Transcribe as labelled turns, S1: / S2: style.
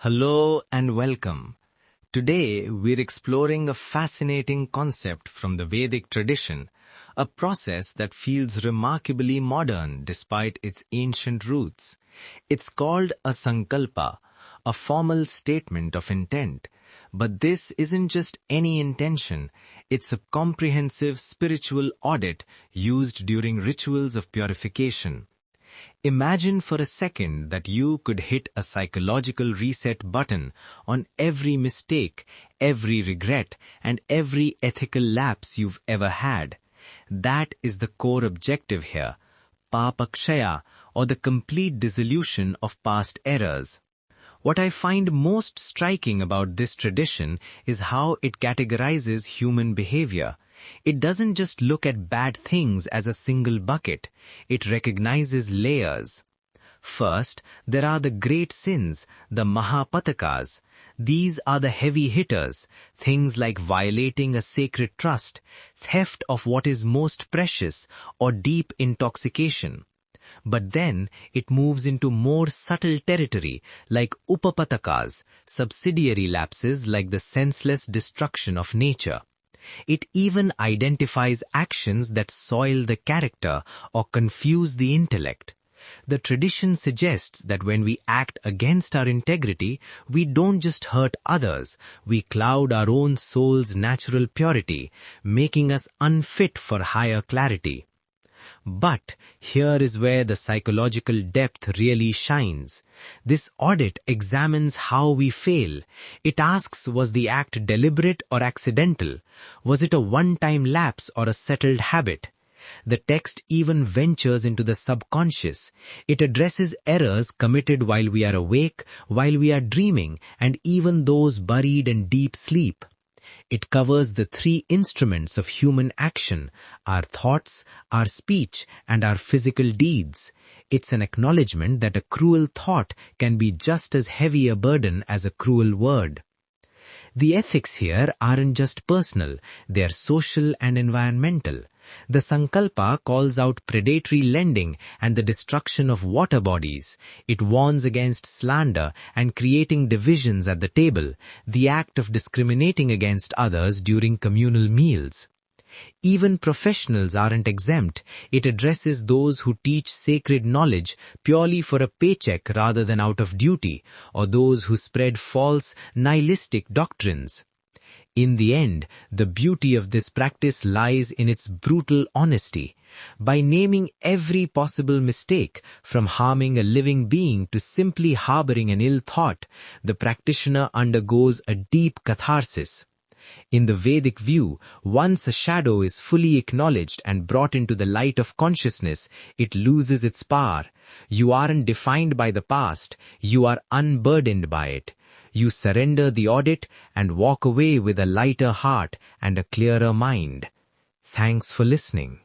S1: Hello and welcome. Today we're exploring a fascinating concept from the Vedic tradition, a process that feels remarkably modern despite its ancient roots. It's called a Sankalpa, a formal statement of intent. But this isn't just any intention, it's a comprehensive spiritual audit used during rituals of purification. Imagine for a second that you could hit a psychological reset button on every mistake, every regret, and every ethical lapse you've ever had. That is the core objective here, papa-kshaya, or the complete dissolution of past errors. What I find most striking about this tradition is how it categorizes human behavior. It doesn't just look at bad things as a single bucket. It recognizes layers. First, there are the great sins, the mahapatakas. These are the heavy hitters, things like violating a sacred trust, theft of what is most precious, or deep intoxication. But then it moves into more subtle territory like upapatakas, subsidiary lapses like the senseless destruction of nature. It even identifies actions that soil the character or confuse the intellect. The tradition suggests that when we act against our integrity, we don't just hurt others, we cloud our own soul's natural purity, making us unfit for higher clarity. But here is where the psychological depth really shines. This audit examines how we fail. It asks, was the act deliberate or accidental? Was it a one-time lapse or a settled habit? The text even ventures into the subconscious. It addresses errors committed while we are awake, while we are dreaming, and even those buried in deep sleep. It covers the three instruments of human action, our thoughts, our speech, and our physical deeds. It's an acknowledgement that a cruel thought can be just as heavy a burden as a cruel word. The ethics here aren't just personal, they are social and environmental. The Sankalpa calls out predatory lending and the destruction of water bodies. It warns against slander and creating divisions at the table, the act of discriminating against others during communal meals. Even professionals aren't exempt. It addresses those who teach sacred knowledge purely for a paycheck rather than out of duty, or those who spread false, nihilistic doctrines. In the end, the beauty of this practice lies in its brutal honesty. By naming every possible mistake, from harming a living being to simply harboring an ill thought, the practitioner undergoes a deep catharsis. In the Vedic view, once a shadow is fully acknowledged and brought into the light of consciousness, it loses its power. You aren't defined by the past, you are unburdened by it. You surrender the audit and walk away with a lighter heart and a clearer mind. Thanks for listening.